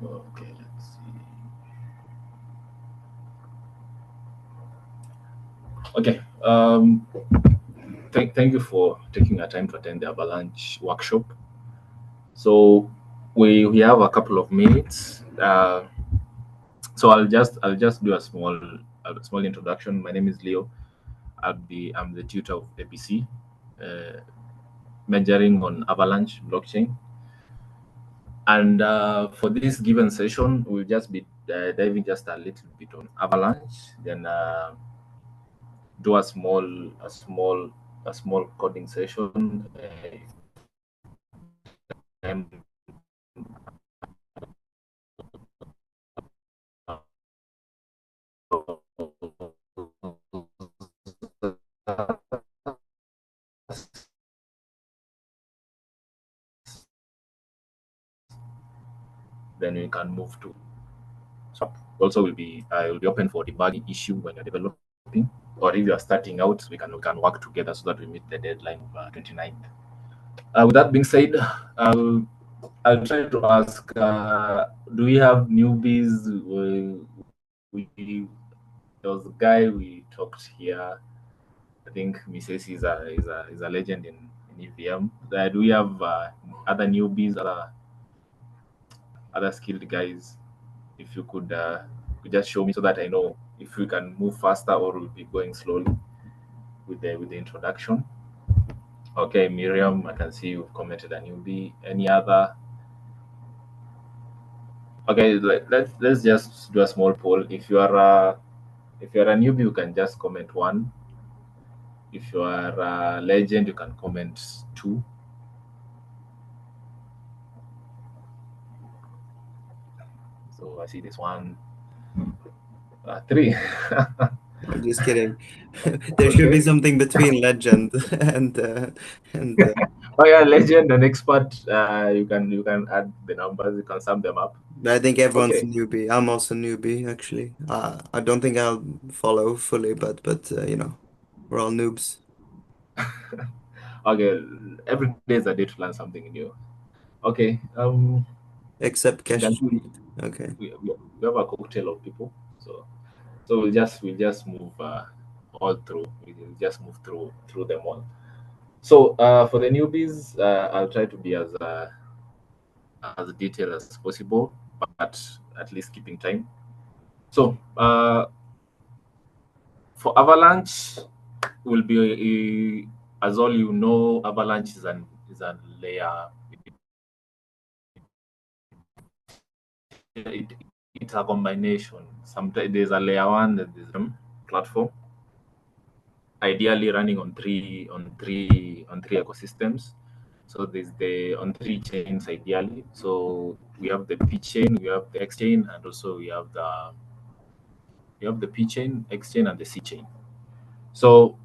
Okay, let's see. Okay. Thank you for taking your time to attend the Avalanche workshop. So we have a couple of minutes. So I'll just do a small introduction. My name is Leo. I'm the tutor of ABC, uh, majoring on Avalanche blockchain. And for this given session, we'll just be diving just a little bit on Avalanche, then do a small coding session. And then we can move to. So also will be open for debugging issue when you're developing, or if you are starting out, we can work together so that we meet the deadline of 29th. With that being said, I'll I'll try to ask: do we have newbies? We there was a guy we talked here. I think Mrs. is a legend in EVM. Do we have other newbies, other skilled guys? If you could just show me so that I know if we can move faster or we'll be going slowly with the introduction. Okay, Miriam, I can see you've commented a newbie. Any other? Okay, let's just do a small poll. If you're a newbie, you can just comment one. If you are a legend, you can comment two. So I see this one, three. I'm just kidding. There should be Okay. something between legend and Oh yeah, legend and expert. You can add the numbers. You can sum them up. I think everyone's a Okay. newbie. I'm also a newbie actually. I don't think I'll follow fully, but we're all noobs Okay. Every day is a day to learn something new. Okay. except You can cash see speed. Okay. we have a cocktail of people. So we'll just move all through. We'll just move through them all. So for the newbies, I'll try to be as detailed as possible, but at least keeping time. So for Avalanche, will be as all you know, Avalanche is a layer. It, it's a combination. Sometimes there's a layer one, that there's a platform, ideally running on three ecosystems. So there's the on three chains ideally. So we have the P chain, we have the X chain, and also we have the P chain, X chain, and the C chain. So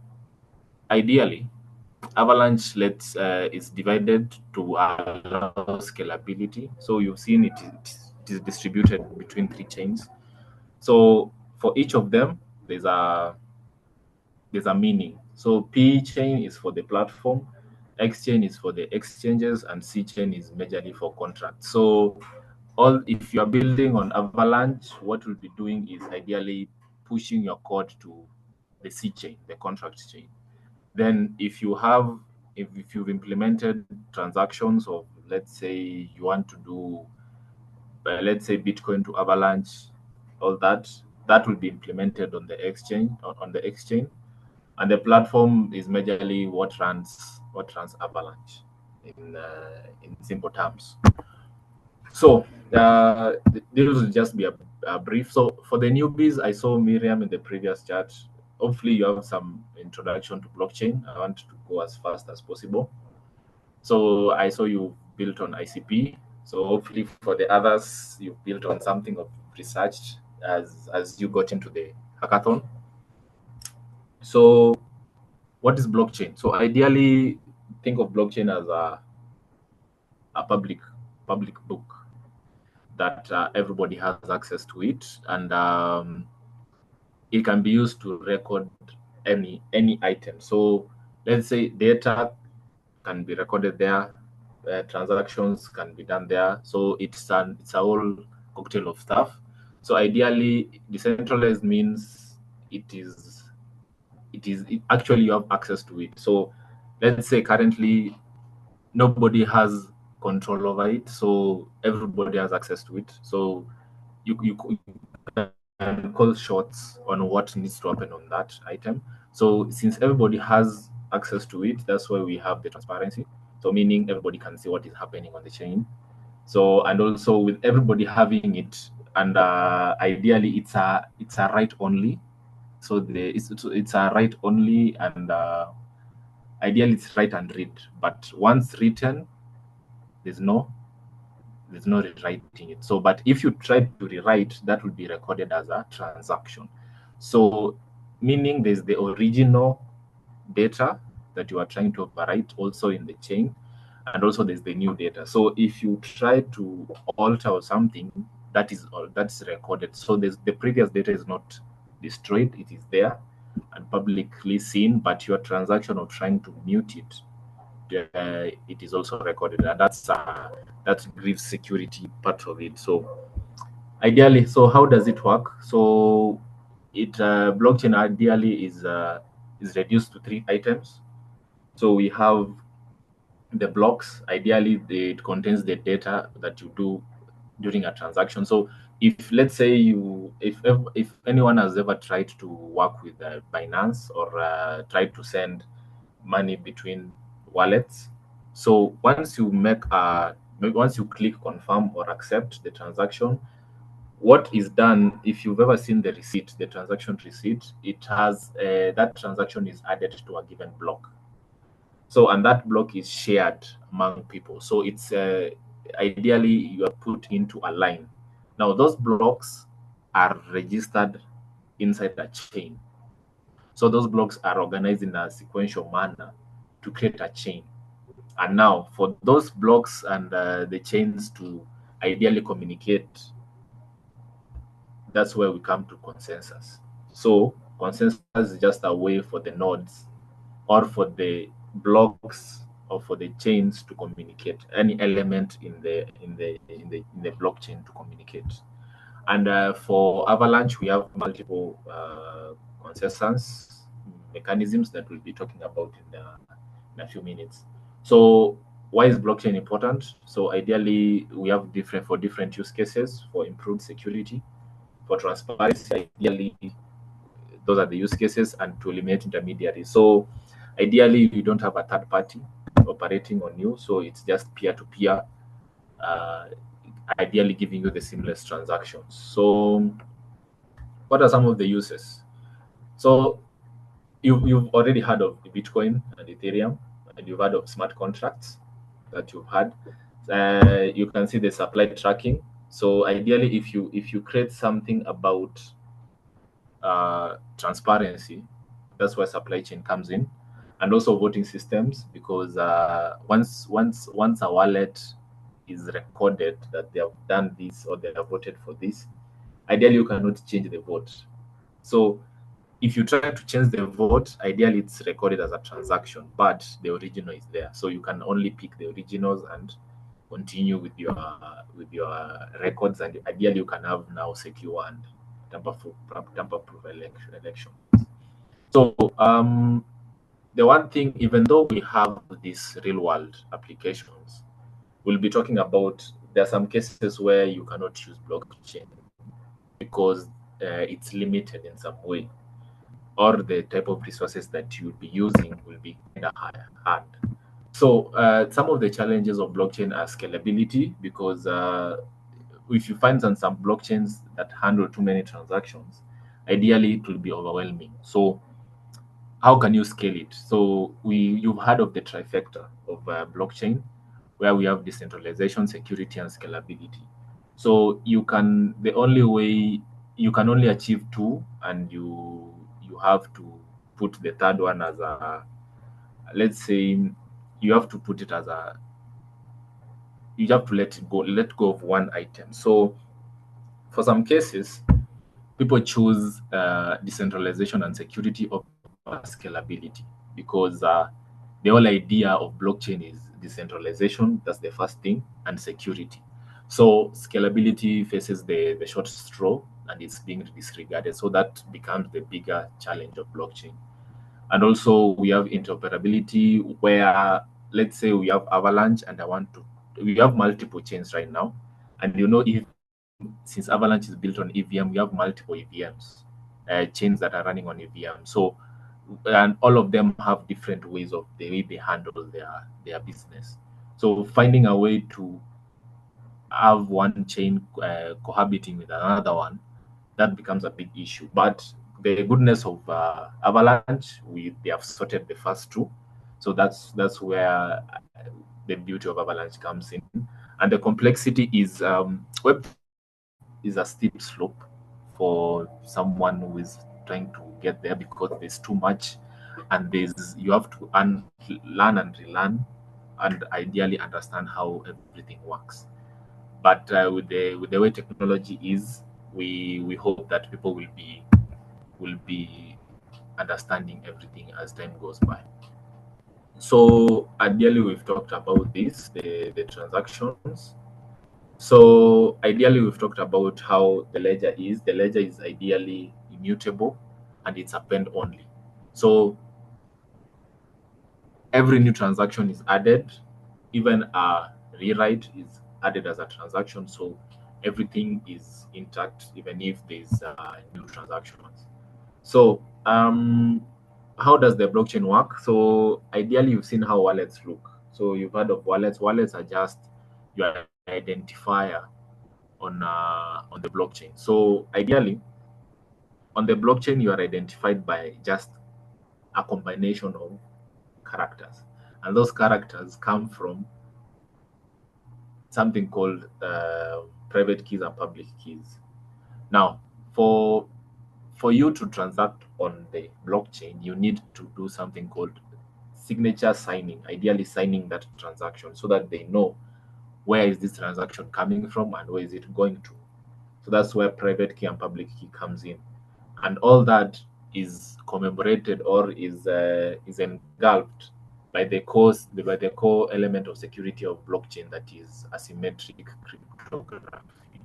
ideally, Avalanche is divided to allow scalability. So you've seen it is distributed between three chains. So for each of them, there's a there's a meaning. So P chain is for the platform, X chain is for the exchanges, and C chain is majorly for contracts. So all if you are building on Avalanche, what we'll be doing is ideally pushing your code to the C chain, the contract chain. Then if you've implemented transactions of, let's say you want to do let's say Bitcoin to Avalanche, all that will be implemented on the exchange, on the exchange, and the platform is majorly what runs Avalanche in simple terms. So this will just be a brief. So for the newbies, I saw Miriam in the previous chat. Hopefully, you have some introduction to blockchain. I want to go as fast as possible. So I saw you built on ICP. So hopefully, for the others, you built on something of research as you got into the hackathon. So what is blockchain? So ideally, think of blockchain as a public book that everybody has access to it, and it can be used to record any item. So let's say data can be recorded there, transactions can be done there. So it's a whole. cocktail of stuff. So ideally, decentralized means actually you have access to it. So let's say currently nobody has control over it, so everybody has access to it. So you can call shots on what needs to happen on that item. So since everybody has access to it, that's why we have the transparency. So meaning everybody can see what is happening on the chain. So and also with everybody having it, and ideally it's a write only. So it's a write only, and ideally it's write and read. But once written, there's no there's no rewriting it. So, but if you try to rewrite, that will be recorded as a transaction. So, meaning there's the original data that you are trying to overwrite also in the chain, and also there's the new data. So, if you try to alter or something, that's recorded. So, there's the previous data is not destroyed; it is there and publicly seen. But your transaction of trying to mute it, it is also recorded, and that gives security part of it. So ideally, so how does it work? So it blockchain ideally is reduced to three items. So we have the blocks. Ideally, it contains the data that you do during a transaction. So if let's say if anyone has ever tried to work with Binance or tried to send money between wallets. So once you click confirm or accept the transaction, what is done, if you've ever seen the receipt, the transaction receipt, it has that transaction is added to a given block. So and that block is shared among people. So it's ideally you are put into a line. Now those blocks are registered inside the chain. So those blocks are organized in a sequential manner to create a chain. And now for those blocks and the chains to ideally communicate, that's where we come to consensus. So consensus is just a way for the nodes or for the blocks or for the chains to communicate, any element in the blockchain to communicate. And for Avalanche, we have multiple consensus mechanisms that we'll be talking about in a few minutes. So why is blockchain important? So ideally, we have different use cases for improved security, for transparency. Ideally, those are the use cases, and to eliminate intermediaries. So ideally, you don't have a third party operating on you, so it's just peer to peer. Ideally, giving you the seamless transactions. So what are some of the uses? So you've already heard of Bitcoin and Ethereum, and you've heard of smart contracts that you've had. You can see the supply tracking. So ideally, if you create something about transparency, that's where supply chain comes in, and also voting systems, because once a wallet is recorded that they have done this or they have voted for this, ideally you cannot change the vote. So if you try to change the vote, ideally it's recorded as a transaction, but the original is there. So you can only pick the originals and continue with your records, and ideally you can have now secure and tamper-proof election. So the one thing, even though we have these real-world applications, we'll be talking about, there are some cases where you cannot use blockchain because it's limited in some way, or the type of resources that you'll be using will be kind of hard. So some of the challenges of blockchain are scalability, because if you find some blockchains that handle too many transactions, ideally it will be overwhelming. So how can you scale it? So you've heard of the trifecta of blockchain, where we have decentralization, security, and scalability. So the only way you can only achieve two, and you have to put the third one as a, let's say, you have to put it as a, you have to let go of one item. So for some cases, people choose decentralization and security over scalability, because the whole idea of blockchain is decentralization. That's the first thing, and security. So scalability faces the short straw and it's being disregarded. So that becomes the bigger challenge of blockchain. And also we have interoperability where, let's say we have Avalanche and we have multiple chains right now. And if since Avalanche is built on EVM, we have multiple EVMs, chains that are running on EVM. So, and all of them have different ways of the way they handle their business. So finding a way to have one chain cohabiting with another one, that becomes a big issue. But the goodness of Avalanche, they have sorted the first two, so that's where the beauty of Avalanche comes in, and the complexity is Web is a steep slope for someone who is trying to get there because there's too much, and you have to learn and relearn, and ideally understand how everything works. But with the way technology is, we hope that people will be understanding everything as time goes by. So ideally, we've talked about the transactions. So ideally, we've talked about how the ledger is. The ledger is ideally immutable, and it's append only. So every new transaction is added, even a rewrite is added as a transaction. So everything is intact, even if there's new transactions. So how does the blockchain work? So ideally, you've seen how wallets look. So you've heard of wallets. Wallets are just your identifier on the blockchain. So ideally, on the blockchain, you are identified by just a combination of characters, and those characters come from something called private keys and public keys. Now, for you to transact on the blockchain, you need to do something called signature signing, ideally signing that transaction so that they know where is this transaction coming from and where is it going to. So that's where private key and public key comes in, and all that is commemorated or is engulfed by the core element of security of blockchain, that is asymmetric cryptography.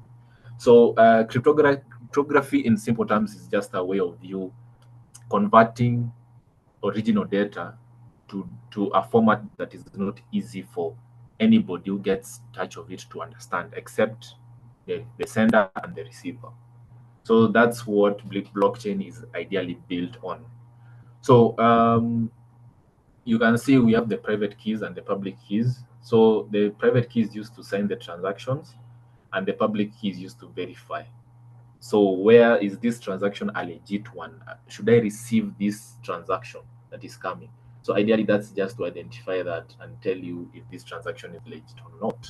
So cryptography in simple terms is just a way of you converting original data to a format that is not easy for anybody who gets touch of it to understand, except the sender and the receiver. So that's what blockchain is ideally built on. So you can see we have the private keys and the public keys. So the private keys used to sign the transactions, and the public keys used to verify. So where is this transaction a legit one? Should I receive this transaction that is coming? So ideally, that's just to identify that and tell you if this transaction is legit or not.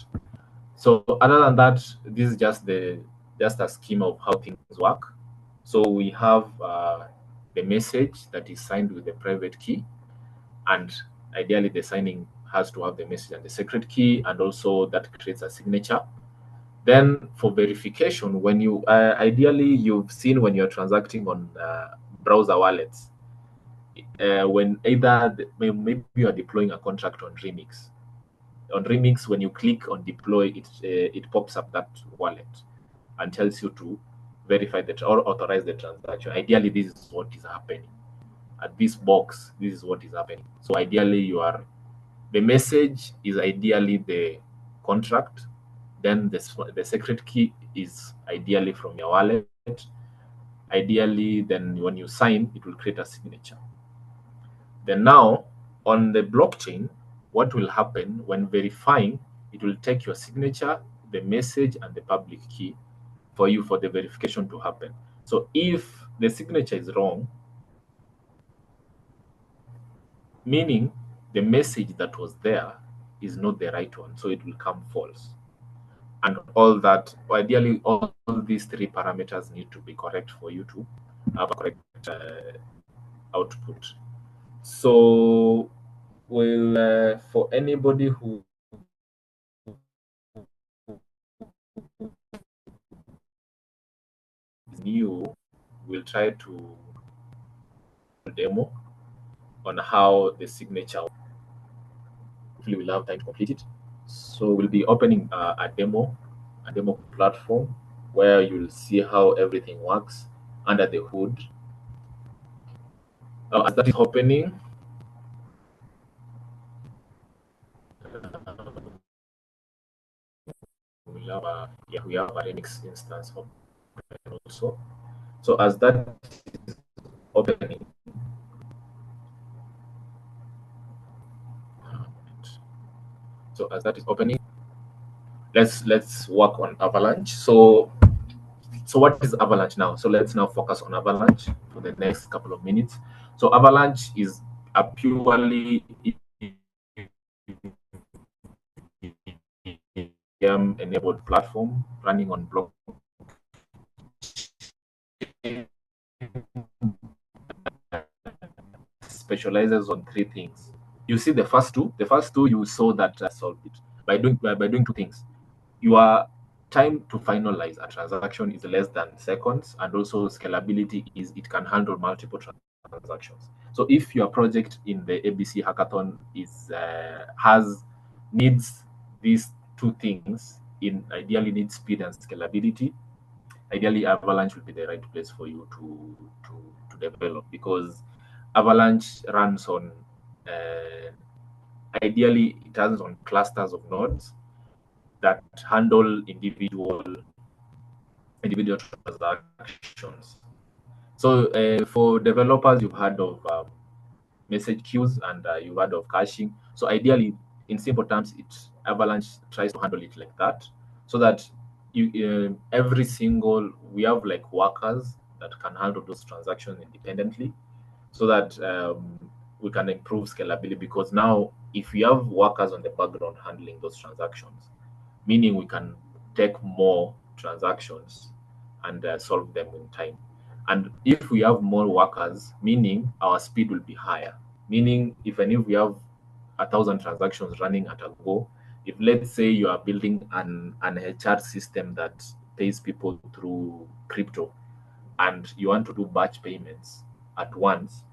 So other than that, this is just a scheme of how things work. So we have the message that is signed with the private key, and ideally the signing has to have the message and the secret key, and also that creates a signature. Then for verification, when you ideally you've seen when you're transacting on browser wallets, when either maybe you are deploying a contract on Remix. On Remix, when you click on deploy, it pops up that wallet and tells you to verify that or authorize the transaction. Ideally, this is what is happening. At this box, this is what is happening. So ideally, the message is ideally the contract. Then the secret key is ideally from your wallet. Ideally, then when you sign, it will create a signature. Then now on the blockchain, what will happen when verifying? It will take your signature, the message, and the public key for you for the verification to happen. So if the signature is wrong, meaning the message that was there is not the right one, so it will come false. And all that, ideally, all these three parameters need to be correct for you to have a correct output. So, for anybody who is new, we'll try to demo on how the signature. Hopefully, we'll have time to complete it. So we'll be opening a demo a demo platform where you'll see how everything works under the hood. As that is opening, we have a Linux instance open also. So as that is opening, let's work on Avalanche. So what is Avalanche now? So let's now focus on Avalanche for the next couple of minutes. So Avalanche is a purely enabled platform running on blockchain, specializes on three things. You see the first two. The first two you saw that solved it by doing two things. Your time to finalize a transaction is less than seconds, and also scalability is it can handle multiple transactions. So if your project in the ABC hackathon is needs these two things, in ideally needs speed and scalability, ideally Avalanche will be the right place for you to develop, because Avalanche runs on ideally it runs on clusters of nodes that handle individual transactions. So for developers, you've heard of message queues and you've heard of caching. So ideally, in simple terms, Avalanche tries to handle it like that, so that every single we have like workers that can handle those transactions independently, so that we can improve scalability. Because now, if we have workers on the background handling those transactions, meaning we can take more transactions and solve them in time. And if we have more workers, meaning our speed will be higher. Meaning, if we have 1,000 transactions running at a go, if let's say you are building an HR system that pays people through crypto, and you want to do batch payments at once,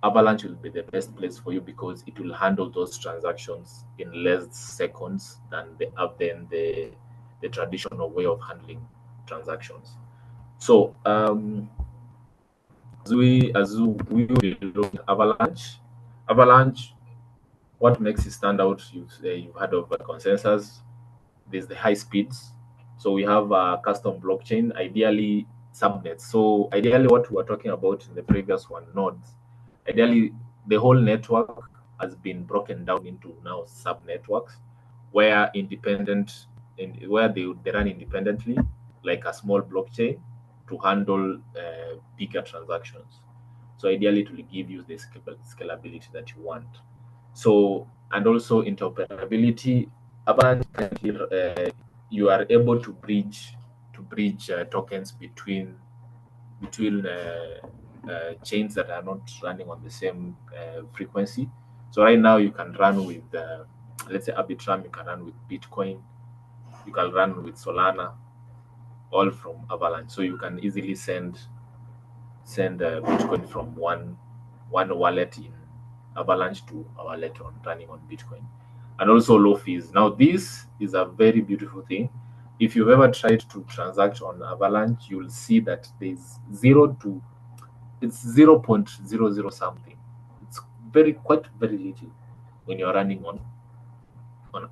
Avalanche will be the best place for you, because it will handle those transactions in less seconds than the traditional way of handling transactions. So as we look at Avalanche, what makes it stand out? You've heard of consensus. There's the high speeds. So we have a custom blockchain, ideally subnets. So ideally, what we were talking about in the previous one, nodes. Ideally, the whole network has been broken down into now sub networks, where where they run independently, like a small blockchain, to handle bigger transactions. So ideally, it will give you the scalability that you want. So, and also interoperability. Apparently, you are able to bridge tokens between chains that are not running on the same frequency. So right now you can run with let's say Arbitrum, you can run with Bitcoin, you can run with Solana, all from Avalanche. So you can easily send Bitcoin from one wallet in Avalanche to a wallet running on Bitcoin, and also low fees. Now this is a very beautiful thing. If you've ever tried to transact on Avalanche, you'll see that there's it's 0.00 something. It's quite very little when you're running on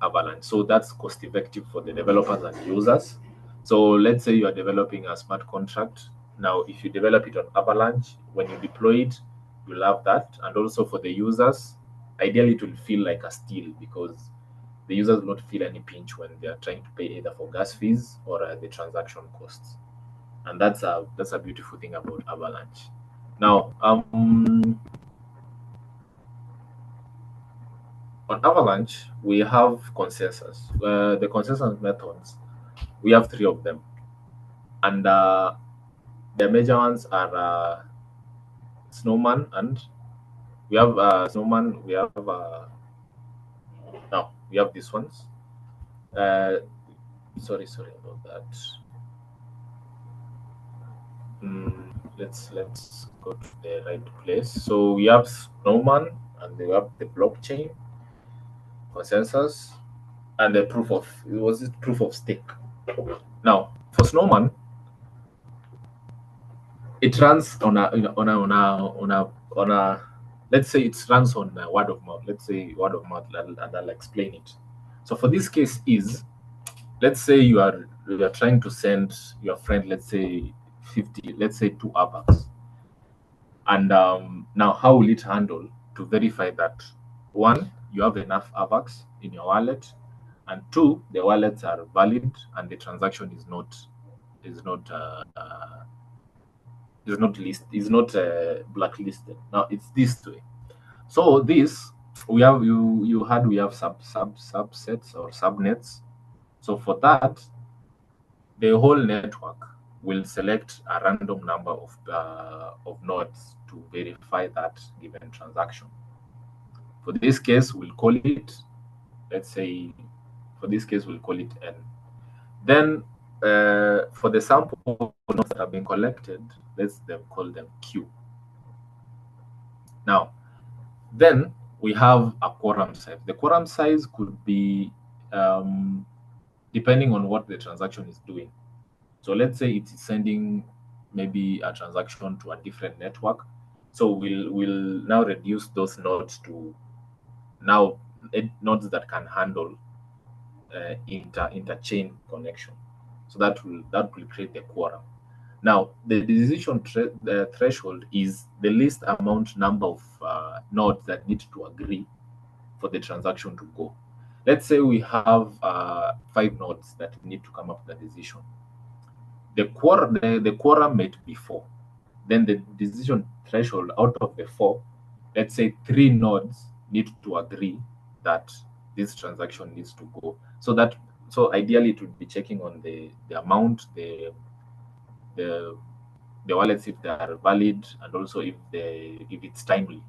Avalanche. So that's cost effective for the developers and users. So let's say you are developing a smart contract. Now, if you develop it on Avalanche, when you deploy it, you'll have that. And also for the users, ideally it will feel like a steal, because the users will not feel any pinch when they are trying to pay either for gas fees or the transaction costs. And that's a beautiful thing about Avalanche. Now, on Avalanche, we have consensus. The consensus methods, we have three of them, and the major ones are Snowman, and we have Snowman. We have now we have these ones. Sorry about that. Let's go to the right place. So we have Snowman, and we have the blockchain consensus, and the proof of stake. Now, for Snowman, it runs on a let's say it runs on word of mouth. Let's say word of mouth, and I'll explain it. So for this case is, let's say you are trying to send your friend, let's say 50, let's say 2 AVAX, and now how will it handle to verify that, one, you have enough AVAX in your wallet, and two, the wallets are valid and the transaction is not blacklisted. Now it's this way. So this, we have subsets or subnets. So for that, the whole network will select a random number of nodes to verify that given transaction. For this case, we'll call it, let's say, for this case, we'll call it N. Then for the sample nodes that have been collected, let's call them Q. Now, then we have a quorum size. The quorum size could be depending on what the transaction is doing. So let's say it is sending maybe a transaction to a different network. So we'll now reduce those nodes to now nodes that can handle interchain connection. So that will create the quorum. Now the decision threshold is the least amount number of nodes that need to agree for the transaction to go. Let's say we have 5 nodes that need to come up with a decision. The quorum might be 4. Then the decision threshold, out of the 4, let's say 3 nodes need to agree that this transaction needs to go. So ideally it would be checking on the amount, the wallets, if they are valid, and also if it's timely.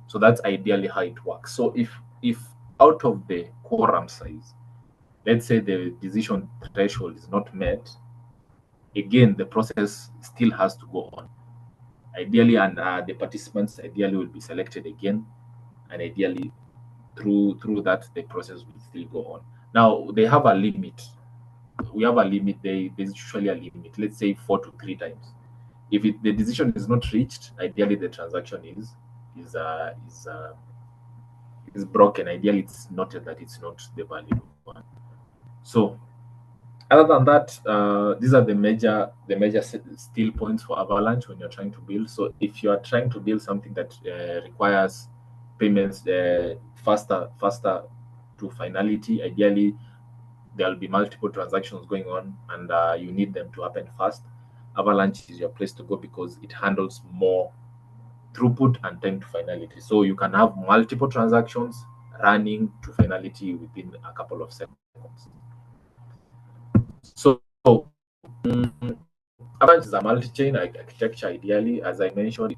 So that's ideally how it works. So if out of the quorum size, let's say the decision threshold is not met, again the process still has to go on ideally, and the participants ideally will be selected again, and ideally through that the process will still go on. Now they have a limit. We have a limit. There's usually a limit, let's say 4 to 3 times. If the decision is not reached, ideally the transaction is broken. Ideally it's noted that it's not the valid one. So other than that, these are the major still points for Avalanche when you're trying to build. So if you are trying to build something that requires payments faster to finality, ideally there will be multiple transactions going on, and you need them to happen fast. Avalanche is your place to go because it handles more throughput and time to finality. So you can have multiple transactions running to finality within a couple of seconds. So Avalanche is a multi-chain architecture. Ideally, as I mentioned,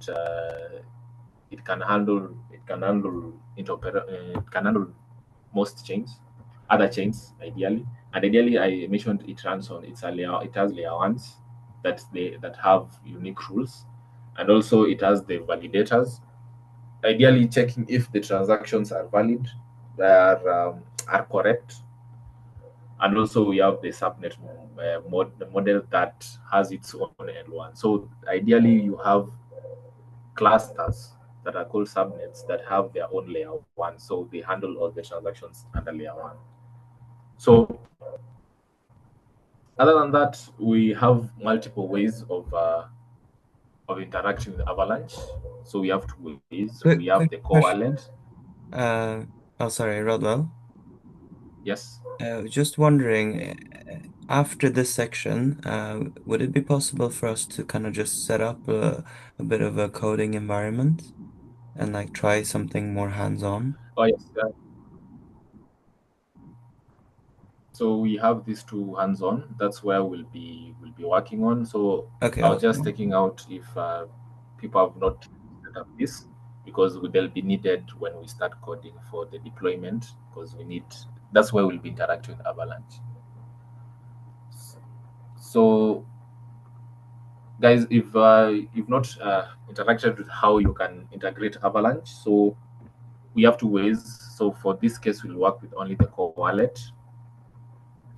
it can handle most chains, other chains ideally, and ideally I mentioned it runs on it has layer ones that have unique rules, and also it has the validators, ideally checking if the transactions are valid, are correct. And also we have the subnet the model that has its own L1. So ideally you have clusters that are called subnets that have their own layer 1. So they handle all the transactions under layer 1. So other than that, we have multiple ways of interacting with Avalanche. So we have 2 ways. We have Quick the core question. wallet. Oh, sorry, Rodwell. Yes. Just wondering, after this section, would it be possible for us to kind of just set up a bit of a coding environment and like try something more hands-on? Oh yes. So we have these 2 hands-on. That's where we'll be working on. So Okay, I was just awesome. taking out if people have not set up this, because they'll be needed when we start coding for the deployment, because that's where we'll be interacting with Avalanche. So guys, if you've not interacted with how you can integrate Avalanche, so we have 2 ways. So for this case, we'll work with only the core wallet.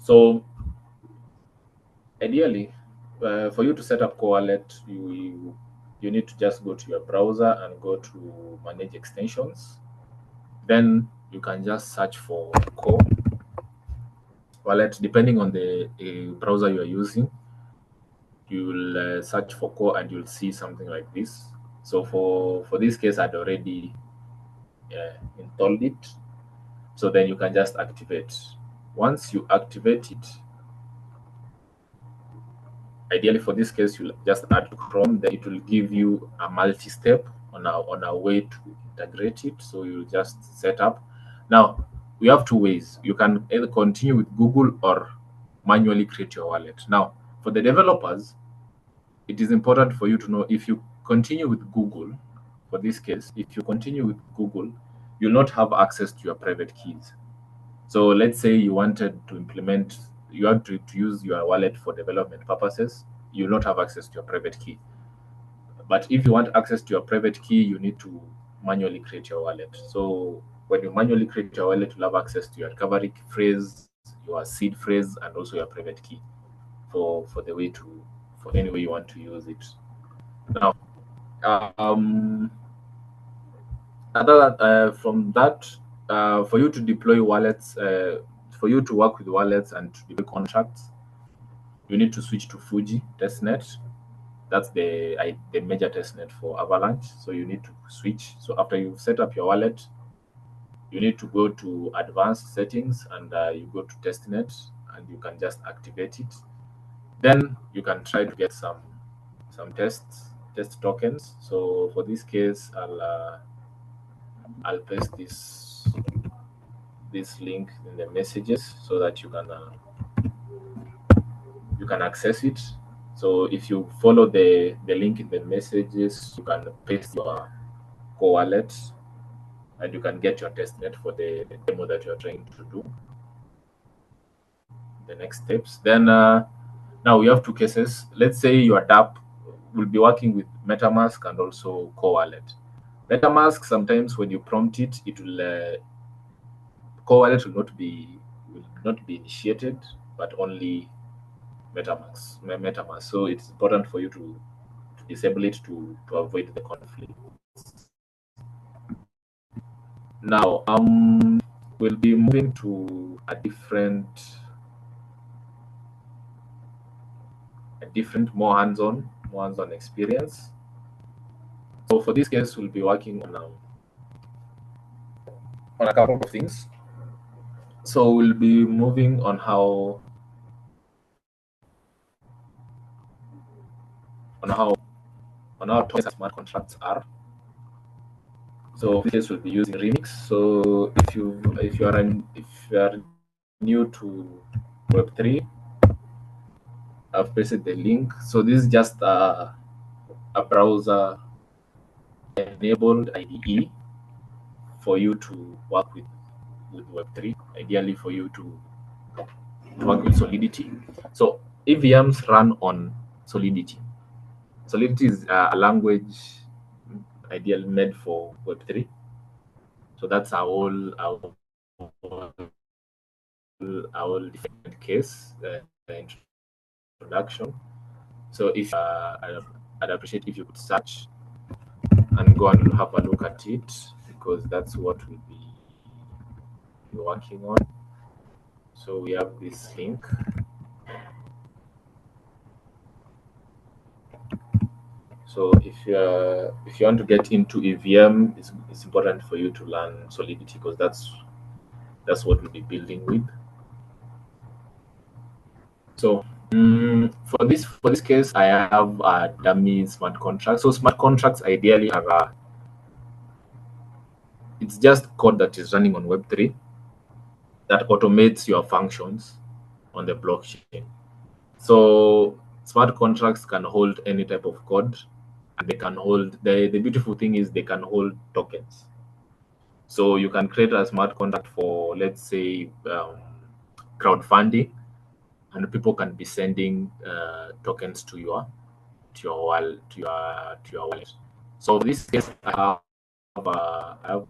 So ideally, for you to set up Core Wallet, you need to just go to your browser and go to manage extensions. Then you can just search for Core Wallet, depending on the browser you are using. You'll search for Core and you'll see something like this. So for this case, I'd already installed it. So then you can just activate. Once you activate it, ideally for this case, you'll just add Chrome. Then it will give you a multi-step on a way to integrate it. So you just set up. Now we have two ways. You can either continue with Google or manually create your wallet. Now for the developers, it is important for you to know if you continue with Google. For this case, if you continue with Google, you'll not have access to your private keys. So let's say you wanted to implement, you want to use your wallet for development purposes, you'll not have access to your private key. But if you want access to your private key, you need to manually create your wallet. So when you manually create your wallet, you'll have access to your recovery phrase, your seed phrase, and also your private key for the way to, for any way you want to use it. Now, um, from that, for you to deploy wallets, for you to work with wallets and to deploy contracts, you need to switch to Fuji testnet. That's the major testnet for Avalanche. So you need to switch. So after you've set up your wallet, you need to go to advanced settings and you go to testnet and you can just activate it. Then you can try to get some test tokens. So for this case, I'll paste this link in the messages so that you can access it. So if you follow the link in the messages, you can paste your Core Wallet and you can get your testnet for the demo that you're trying to do. The next steps. Then now we have two cases. Let's say your DApp will be working with MetaMask and also Core Wallet. MetaMask, sometimes when you prompt it, it will Core Wallet will not be initiated, but only MetaMask. So it's important for you to disable it to avoid the conflict. Now, we'll be moving to a different, more hands-on experience. So for this case, we'll be working on a couple of things. So we'll be moving on how tokens smart contracts are. So for this, we'll be using Remix. So if you are new to Web3, I've pasted the link. So this is just a browser enabled IDE for you to work with Web3. Ideally, for you to work with Solidity. So EVMs run on Solidity. Solidity is a language ideally made for Web3. So that's our different case introduction. So if I'd appreciate if you could search and go and have a look at it, because that's what we'll be working on. So we have this link. So if you want to get into EVM, it's important for you to learn Solidity, because that's what we'll be building with. So for this case, I have a dummy smart contract. So smart contracts ideally are it's just code that is running on Web3 that automates your functions on the blockchain. So smart contracts can hold any type of code, and they can hold the beautiful thing is they can hold tokens. So you can create a smart contract for, let's say, crowdfunding, and people can be sending tokens to your wallet. So this case, I have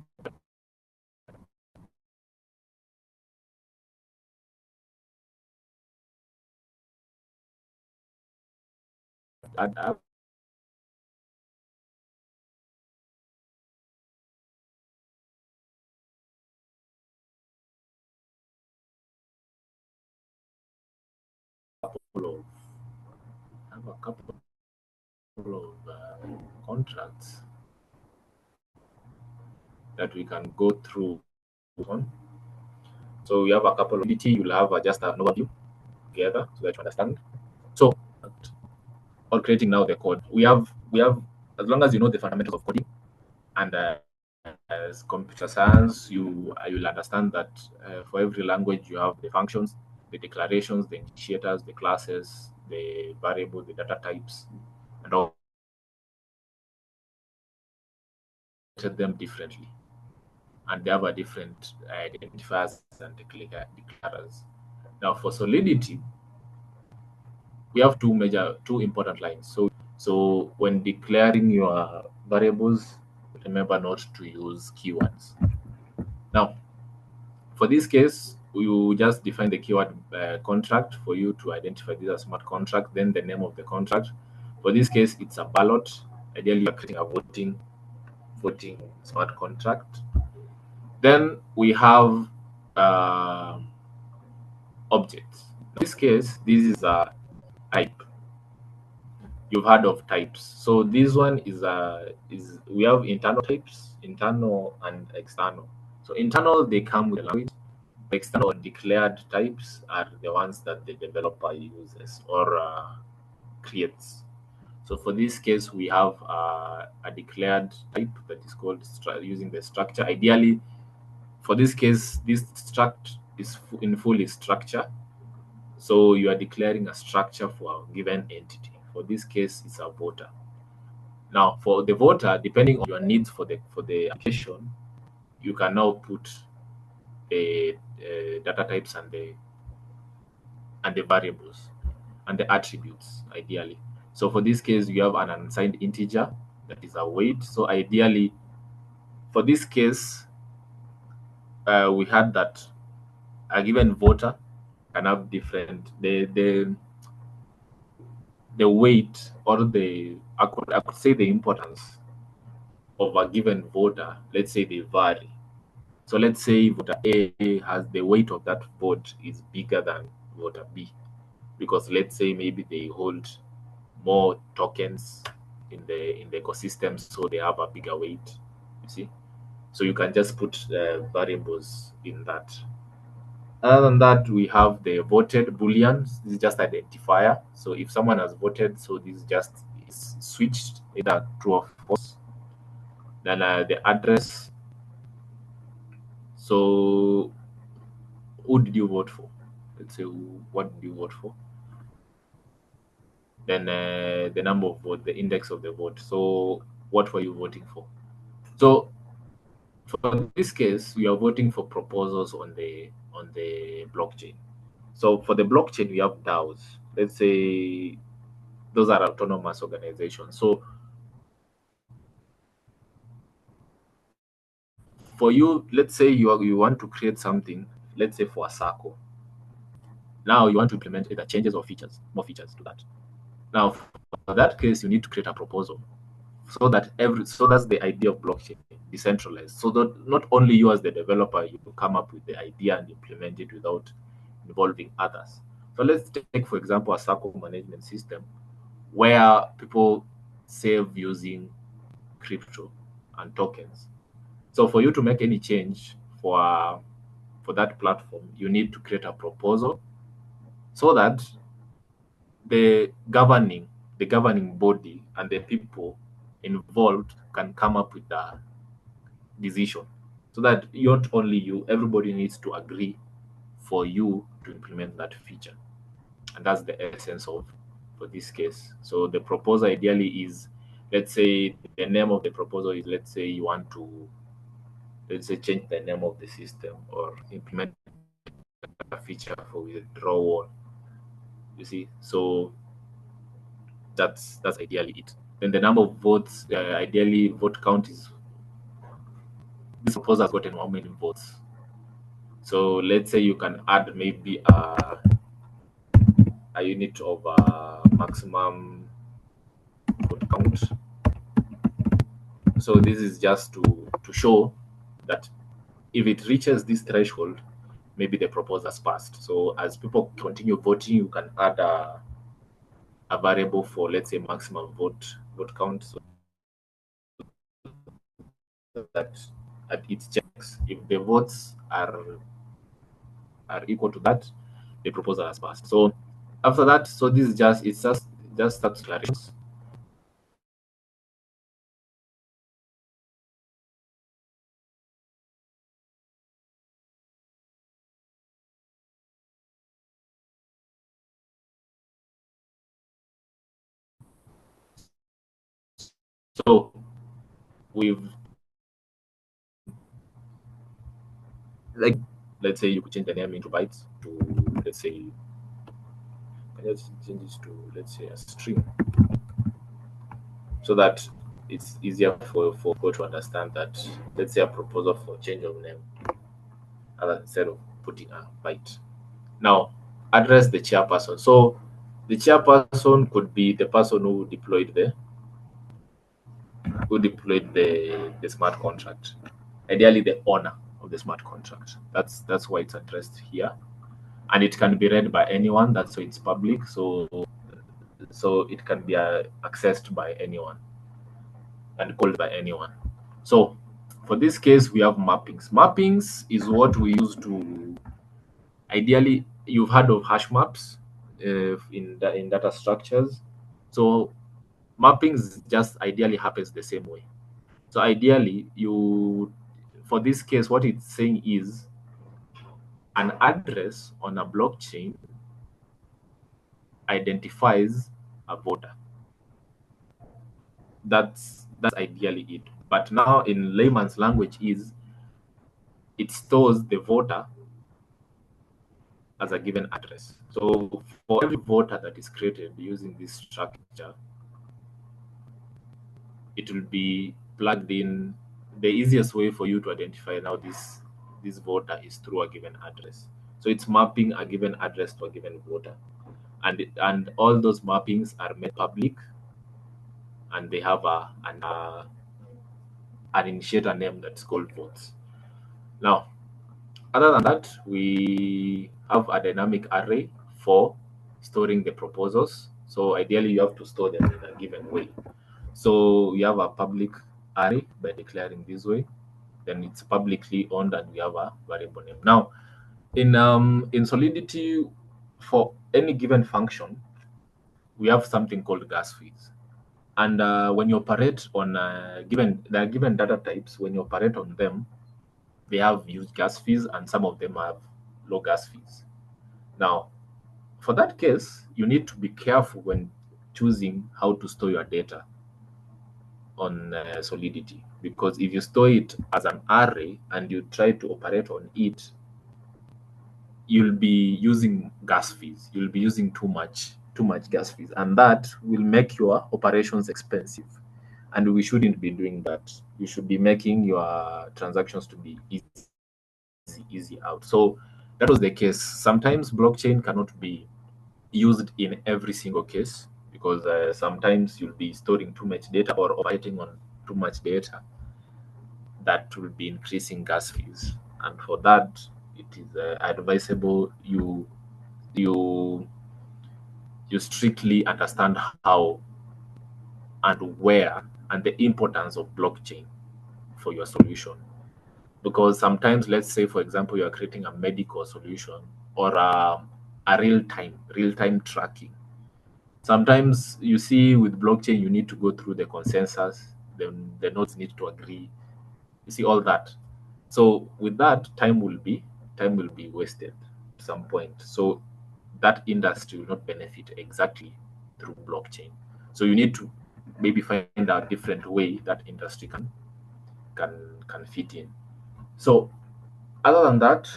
add couple of have a couple of contracts that we can go through on. So we have a couple of DT. You'll have just an overview together so that you understand. So on creating now the code, we have as long as you know the fundamentals of coding and as computer science, you'll understand that for every language you have the functions, the declarations, the initiators, the classes, the variables, the data types, and all treat them differently, and they have a different identifiers and declarers. Now for Solidity, we have two important lines. So when declaring your variables, remember not to use keywords. Now for this case, you just define the keyword contract for you to identify this as smart contract, then the name of the contract. For this case, it's a ballot. Ideally, you're creating a voting smart contract. Then we have uh, objects. In this case, this is a type. You've heard of types. So this one is we have internal types, internal and external. So internal, they come with a language. External declared types are the ones that the developer uses or creates. So for this case, we have a declared type that is called using the structure. Ideally, for this case, this struct is in full is structure. So you are declaring a structure for a given entity. For this case, it's a voter. Now, for the voter, depending on your needs for the application, you can now put the data types and the variables and the attributes ideally. So for this case, you have an unsigned integer that is a weight. So ideally, for this case, we had that a given voter can have different the weight or I could say the importance of a given voter. Let's say they vary. So let's say voter A has the weight of that vote is bigger than voter B because let's say maybe they hold more tokens in the ecosystem, so they have a bigger weight. You see, so you can just put variables in that. Other than that, we have the voted booleans. This is just identifier. So if someone has voted, so this just is switched either true or false. Then the address. So who did you vote for? Let's say what did you vote for? Then the number of vote, the index of the vote. So what were you voting for? So for this case, we are voting for proposals on the blockchain. So for the blockchain, we have DAOs. Let's say those are autonomous organizations. So for you, let's say you want to create something, let's say for a circle. Now you want to implement either changes or features, more features to that. Now for that case, you need to create a proposal so that that's the idea of blockchain, decentralized. So that not only you as the developer, you come up with the idea and implement it without involving others. So let's take, for example, a circle management system where people save using crypto and tokens. So for you to make any change for that platform, you need to create a proposal so that the governing body and the people involved can come up with a decision so that not only you, everybody needs to agree for you to implement that feature. And that's the essence of for this case. So the proposal ideally is, let's say the name of the proposal is, let's say you want to, let's say, change the name of the system or implement a feature for withdrawal. You see, so that's ideally it. Then the number of votes, ideally vote count is this proposal has gotten how many votes. So let's say you can add maybe a unit of maximum. count. So this is just to show that if it reaches this threshold, maybe the proposal has passed. So as people continue voting, you can add a variable for, let's say, maximum vote count, so that at its checks, if the votes are equal to that, the proposal has passed. So after that, so this is just starts declarations. So we've, like, let's say you could change the name into bytes to, let's say, let's change this to, let's say, a string, so that it's easier for people to understand that, let's say, a proposal for change of name, instead of putting a byte. Now, address the chairperson. So the chairperson could be the person who deployed the smart contract. Ideally, the owner of the smart contract. That's why it's addressed here, and it can be read by anyone. That's why it's public. So it can be accessed by anyone and called by anyone. So for this case, we have mappings. Mappings is what we use to, ideally, you've heard of hash maps in data structures. So mappings just ideally happens the same way. So ideally, for this case, what it's saying is an address on a blockchain identifies a voter. That's ideally it. But now in layman's language is it stores the voter as a given address. So for every voter that is created using this structure, it will be plugged in. The easiest way for you to identify now this voter is through a given address. So it's mapping a given address to a given voter, and all those mappings are made public, and they have an initiator name that's called votes. Now, other than that, we have a dynamic array for storing the proposals. So ideally, you have to store them in a given way. So we have a public array by declaring this way. Then it's publicly owned, and we have a variable name. Now, in Solidity, for any given function, we have something called gas fees. And when you operate on there are given data types, when you operate on them, they have huge gas fees, and some of them have low gas fees. Now, for that case, you need to be careful when choosing how to store your data on Solidity, because if you store it as an array and you try to operate on it, you'll be using gas fees. You'll be using too much gas fees, and that will make your operations expensive. And we shouldn't be doing that. You should be making your transactions to be easy out. So that was the case. Sometimes blockchain cannot be used in every single case, because sometimes you'll be storing too much data or operating on too much data that will be increasing gas fees. And for that, it is advisable you you strictly understand how and where and the importance of blockchain for your solution. Because sometimes, let's say, for example, you are creating a medical solution or a real-time tracking. Sometimes you see with blockchain, you need to go through the consensus, then the nodes need to agree. You see all that. So with that, time will be wasted at some point. So that industry will not benefit exactly through blockchain. So you need to maybe find a different way that industry can fit in. So other than that,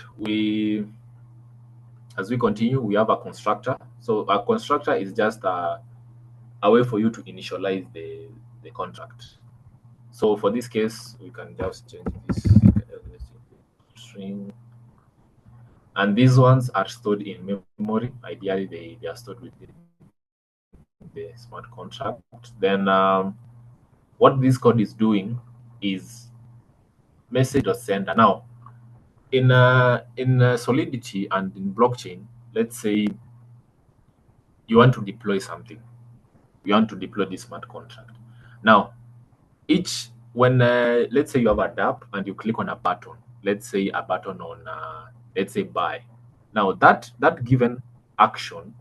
as we continue, we have a constructor. So a constructor is just a way for you to initialize the contract. So for this case, we can just change this string, and these ones are stored in memory. Ideally, they are stored within the smart contract. Then what this code is doing is message or sender. Now, in Solidity and in blockchain, let's say you want to deploy something, you want to deploy this smart contract. Now, each when let's say you have a dApp and you click on a button, let's say a button on let's say buy. Now that given action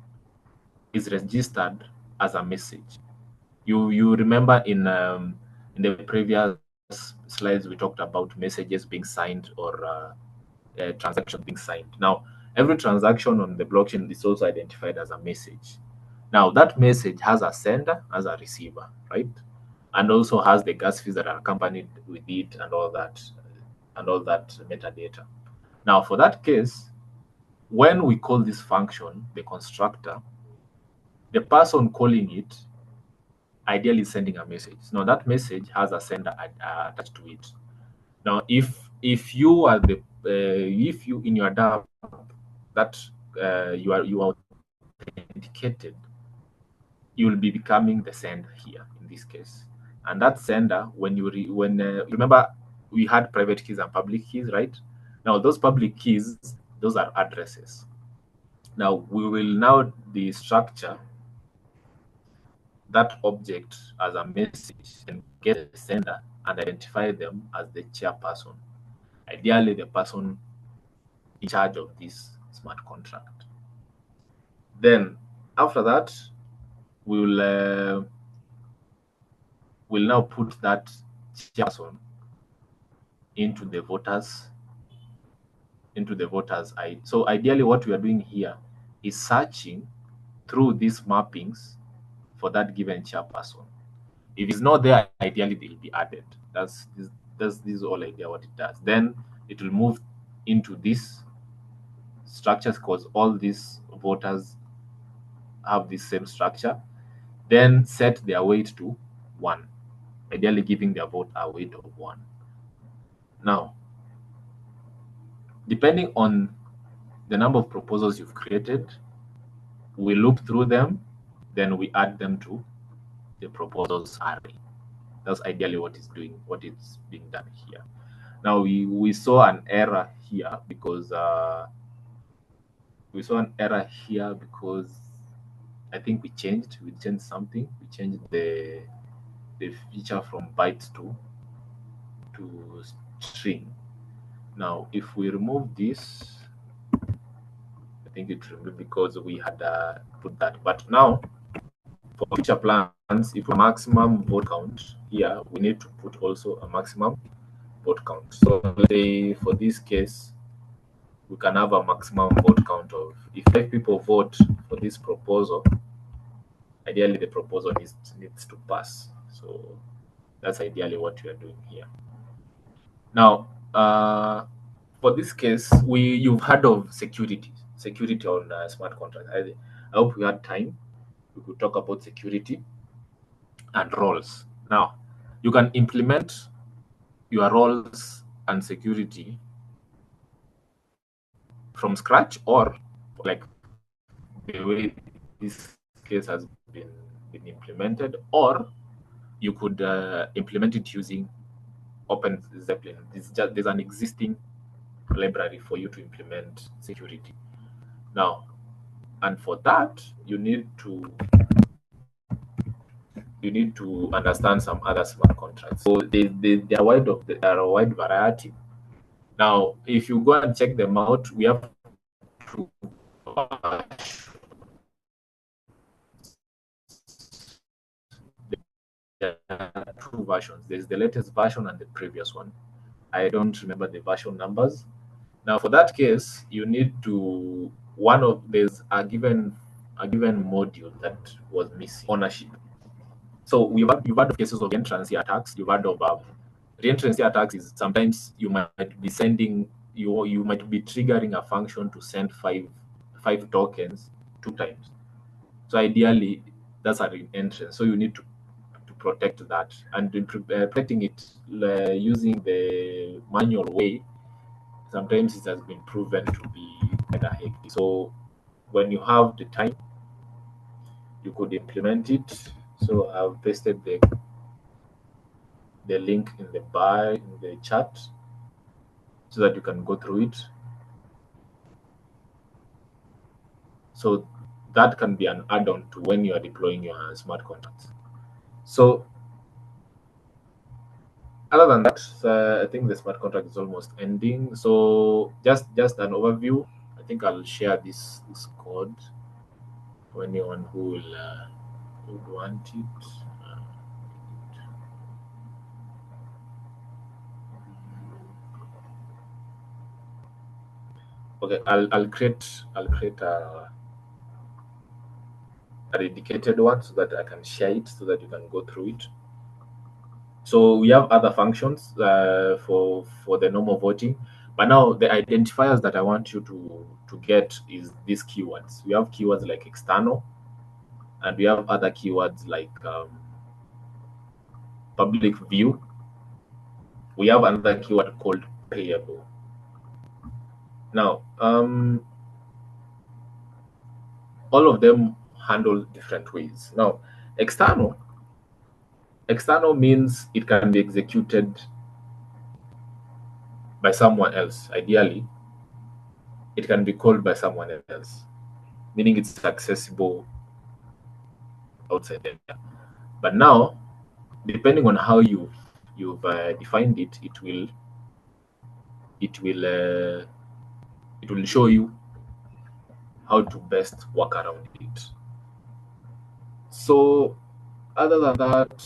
is registered as a message. You remember in the previous slides we talked about messages being signed or transaction being signed. Now every transaction on the blockchain is also identified as a message. Now that message has a sender, has a receiver, right? And also has the gas fees that are accompanied with it and all that metadata. Now for that case, when we call this function, the constructor, the person calling it ideally sending a message. Now that message has a sender attached to it. Now if you are the if you in your dApp that you are authenticated, you will be becoming the sender here in this case. And that sender, when you remember we had private keys and public keys, right? Now those public keys, those are addresses. Now we will now destructure that object as a message and get the sender and identify them as the chairperson, ideally the person in charge of this smart contract. Then after that, we'll now put that chairperson into the voters ID. So ideally what we are doing here is searching through these mappings for that given chairperson. If it's not there, ideally they'll be added. That's this whole idea what it does. Then it will move into this structures because all these voters have the same structure. Then set their weight to 1, ideally giving their vote a weight of 1. Now, depending on the number of proposals you've created, we loop through them, then we add them to the proposals array. That's ideally what it's being done here. Now we saw an error here because I think we changed something. We changed the feature from bytes to string. Now if we remove this, I think it removed because we had put that. But now for future plans, if a maximum vote count here, we need to put also a maximum vote count. So say for this case, we can have a maximum vote count of, if 5 people vote for this proposal, ideally the proposal needs to pass. So that's ideally what we are doing here. Now for this case, you've heard of security on smart contract. I hope we had time. We could talk about security and roles. Now you can implement your roles and security from scratch, or like the way this case has been implemented, or you could implement it using Open Zeppelin. There's an existing library for you to implement security. Now, and for that, you need to understand some other smart contracts. So there are a wide variety. Now, if you go and check them out, we have two versions. There's the latest version and the previous one. I don't remember the version numbers. Now, for that case, you need to there's a given module that was missing, ownership. So you've heard of cases of reentrancy attacks. You've heard of reentrancy attacks is sometimes you might be sending you might be triggering a function to send five tokens 2 times. So ideally, that's a reentrance. So you need to protect that, and protecting it using the manual way, sometimes it has been proven to be kind of hectic. So when you have the time, you could implement it. So I've pasted the link in the bar in the chat so that you can go through it. So that can be an add-on to when you are deploying your smart contracts. So other than that, I think the smart contract is almost ending. So just an overview. I think I'll share this code for anyone who will would want it. Okay, I'll create a dedicated one so that I can share it so that you can go through it. So we have other functions for the normal voting, but now the identifiers that I want you to get is these keywords. We have keywords like external, and we have other keywords like public view. We have another keyword called payable. Now, all of them handle different ways. Now, external means it can be executed by someone else. Ideally, it can be called by someone else, meaning it's accessible outside there. But now, depending on how you've defined it, it will show you how to best work around it. So, other than that,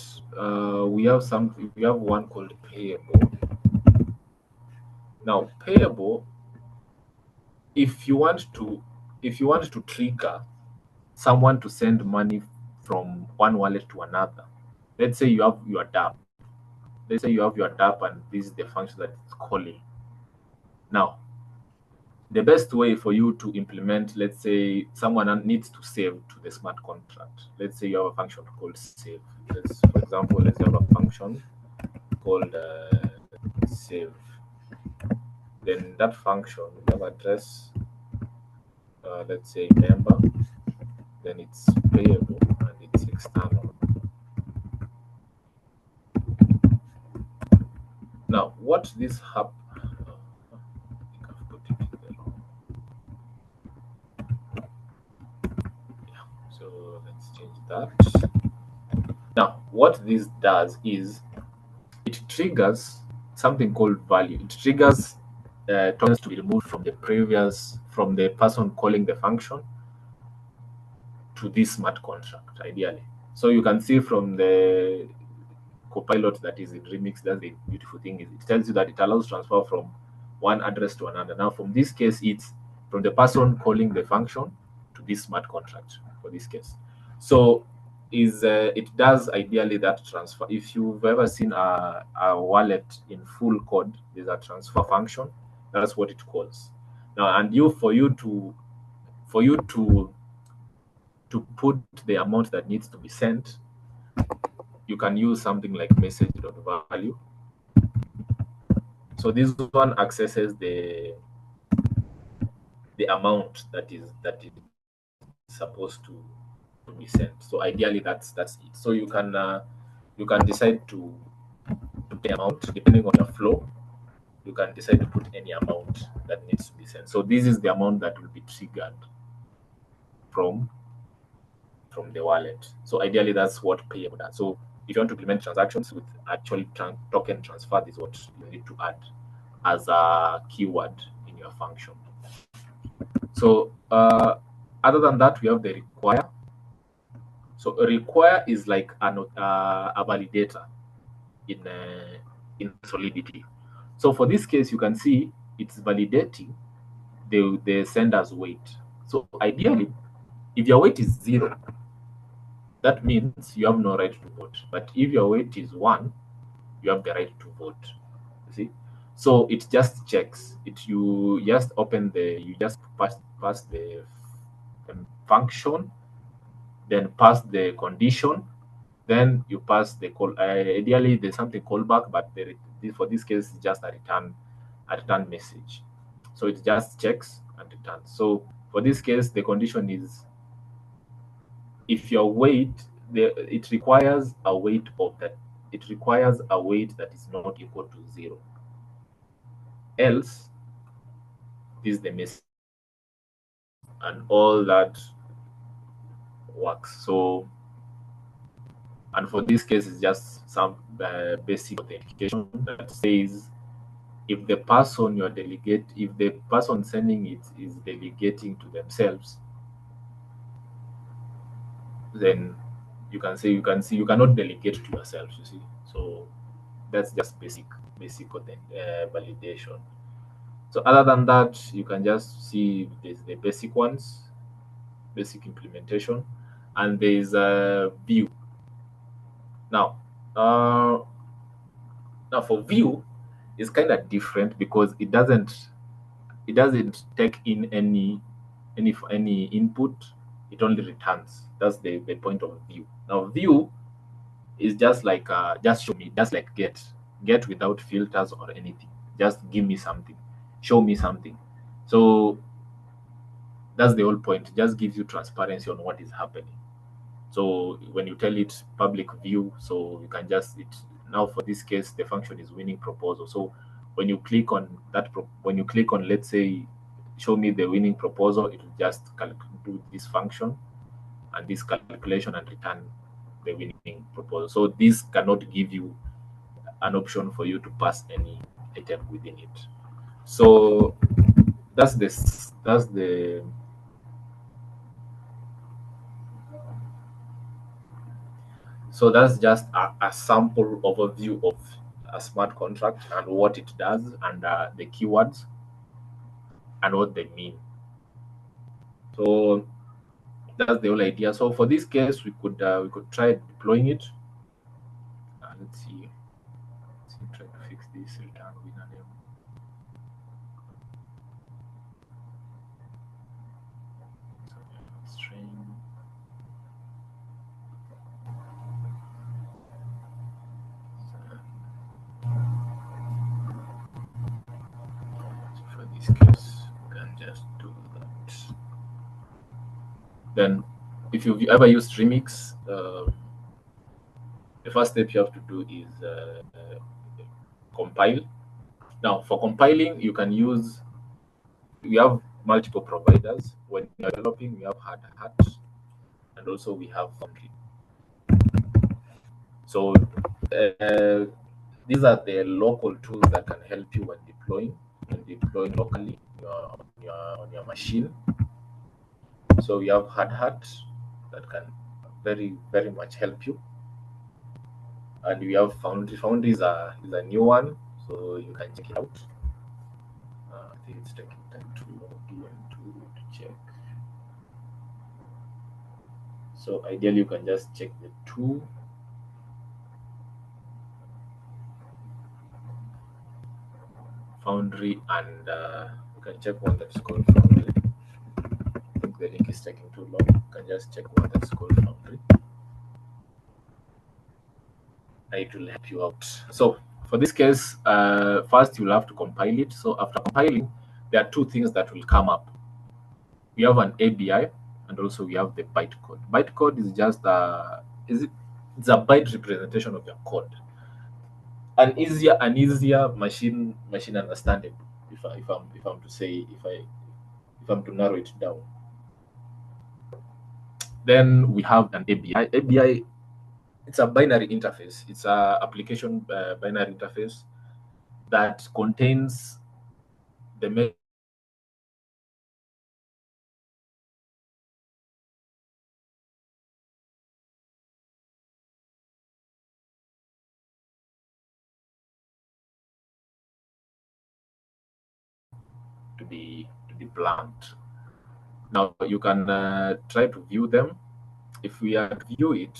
we have one called payable. Now, payable, if you want to trigger someone to send money from one wallet to another, let's say you have your DApp. Let's say you have your DApp and this is the function that it's calling. Now, the best way for you to implement, let's say someone needs to save to the smart contract. Let's say you have a function called save. For example, let's have a function called save. Then that function we have address, let's say member, then it's payable and it's external. Now, what this I think I've put it in the wrong. Yeah, so let's change that. Now, what this does is it triggers something called value. It triggers tokens to be removed from the person calling the function to this smart contract, ideally. So you can see from the copilot that is in Remix, that's the beautiful thing is it tells you that it allows transfer from one address to another. Now, from this case, it's from the person calling the function to this smart contract for this case. So it does ideally that transfer. If you've ever seen a wallet in full code, there's a transfer function. That's what it calls. Now, and for you to put the amount that needs to be sent, you can use something like message.value. So this one accesses the amount that is supposed to be sent. So ideally, that's it. So you can decide to pay amount depending on your flow. You can decide to put any amount that needs to be sent. So this is the amount that will be triggered from the wallet. So ideally, that's what payable does. So if you want to implement transactions with actually token transfer, this is what you need to add as a keyword in your function. So other than that, we have the require. So a require is like a validator in Solidity. So for this case, you can see it's validating the sender's weight. So ideally, if your weight is 0, that means you have no right to vote. But if your weight is 1, you have the right to vote. You see? So it just checks. You just pass the function, then pass the condition, then you pass the call. Ideally, there's something callback, but for this case, it's just a return message. So it just checks and returns. So for this case, the condition is if your weight, it requires a weight of that. It requires a weight that is not equal to 0. Else, this is the mess, and all that works. So, and for this case, it's just some basic authentication that says if the person if the person sending it is delegating to themselves, then you cannot delegate to yourself. You see, so that's just basic validation. So other than that, you can just see there's the basic ones, basic implementation, and there's a view. Now, uh, now for view, it's kind of different because it doesn't take in any input. It only returns. That's the point of view. Now view is just like just show me, just like get without filters or anything. Just give me something, show me something. So that's the whole point. It just gives you transparency on what is happening. So when you tell it public view, so you can just it now for this case the function is winning proposal. So when you click on when you click on, let's say, show me the winning proposal, it will just do this function and this calculation and return the winning proposal. So this cannot give you an option for you to pass any item within it. So that's the so that's just a sample overview of a smart contract and what it does, and the keywords and what they mean. So that's the whole idea. So for this case, we could try deploying it. Let's see. Try to fix this return winner name. String. So for this case, we can just do that. Then, if you've ever used Remix, the first step you have to do is compile. Now, for compiling, we have multiple providers. When you're developing, we have Hard Hat, and also we have Foundry. So these are the local tools that can help you when deploying locally on your machine. So we have Hard Hat that can very very much help you, and we have Foundry. Foundry is a new one, so you can check it out. I think it's taking time to log in to check. So ideally, you can just check the two. Foundry, and you can check one that's called Foundry. I think the link is taking too long. You can just check one that's called Foundry. It will help you out. So for this case, first you'll have to compile it. So after compiling, there are two things that will come up. We have an ABI, and also we have the bytecode. Bytecode is just it's a byte representation of your code. An easier machine understandable. If I'm to say if I'm to narrow it down. Then we have an ABI. ABI, it's a binary interface. It's a application binary interface that contains the to be blunt. Now you can try to view them. If we are to view it,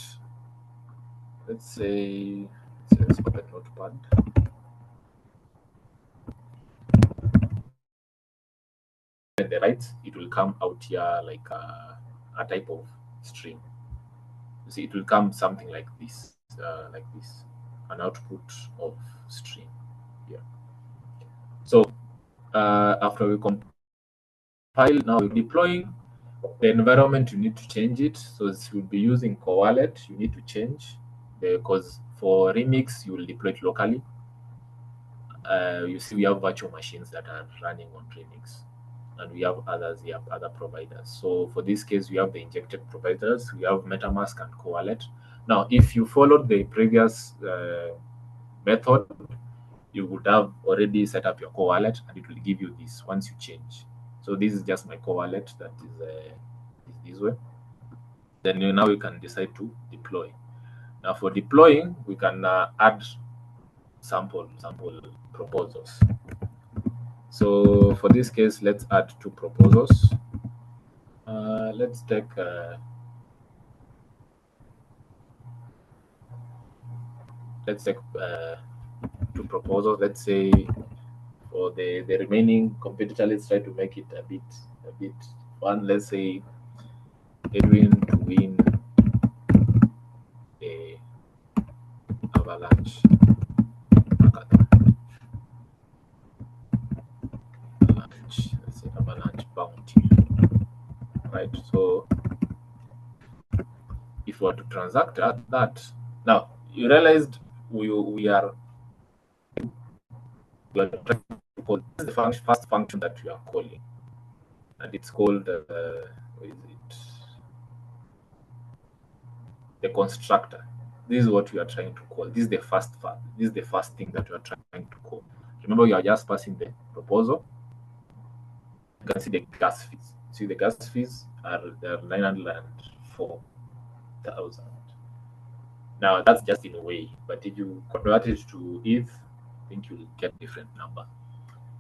let's open Notepad. At the right, it will come out here like a type of string. You see, it will come something like this, an output of string. Yeah. So after we compile, now we're deploying. The environment, you need to change it. So it will be using co-wallet, you need to change, because for Remix, you will deploy it locally. You see, we have virtual machines that are running on Remix, and we have others, we have other providers. So for this case, we have the injected providers, we have MetaMask and co-wallet. Now, if you followed the previous method, you would have already set up your co-wallet, and it will give you this once you change. So this is just my co-wallet that is this way. Then now we can decide to deploy. Now for deploying, we can add sample proposals. So for this case, let's add 2 proposals. Let's take let's take 2 proposals. Let's say for the remaining competitor, let's try to make it a bit fun. Let's say Edwin to win a Avalanche hackathon. Avalanche, let's say Avalanche bounty. Right. So if we were to transact that, now you realized we are trying to call this is the first function that we are calling, and it's called what is it? The constructor. This is what we are trying to call. This is the first part. This is the first thing that we are trying to call. Remember, you are just passing the proposal. You can see the gas fees. See, the gas fees are 904,000. Now that's just in a way, but if you convert it to ETH, I think you'll get a different number.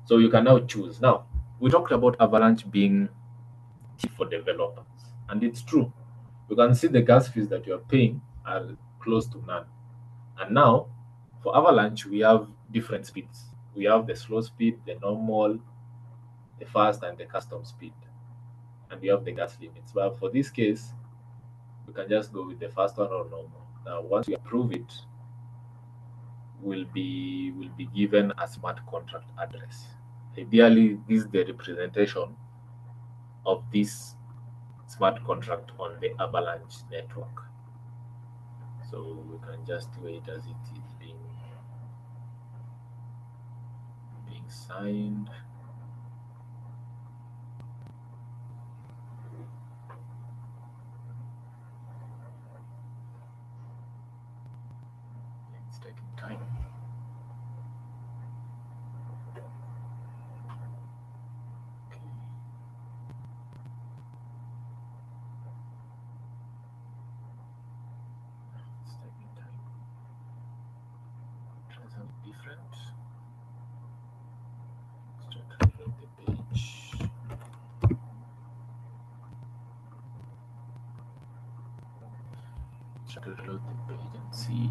So you can now choose. Now we talked about Avalanche being cheap for developers, and it's true. You can see the gas fees that you're paying are close to none. And now for Avalanche, we have different speeds. We have the slow speed, the normal, the fast, and the custom speed. And we have the gas limits. But for this case, we can just go with the fast one or normal. Now, once we approve it, will be given a smart contract address. Ideally, this is the representation of this smart contract on the Avalanche network. So we can just wait as it is being signed. It's taking time. It's taking time. Try something different. Let's try to reload the page. Try to reload the page and see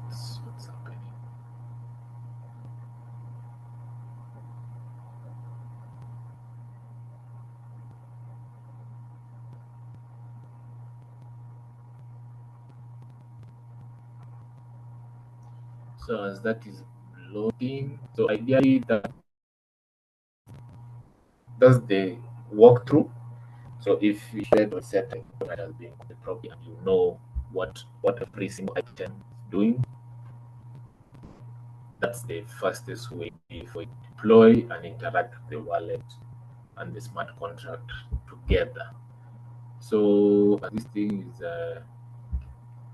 what's happening. So as that is loading, so ideally that's the walkthrough. So if you set or set it as being properly, and you know what every single item is doing, that's the fastest way for it to deploy and interact with the wallet and the smart contract together. So this thing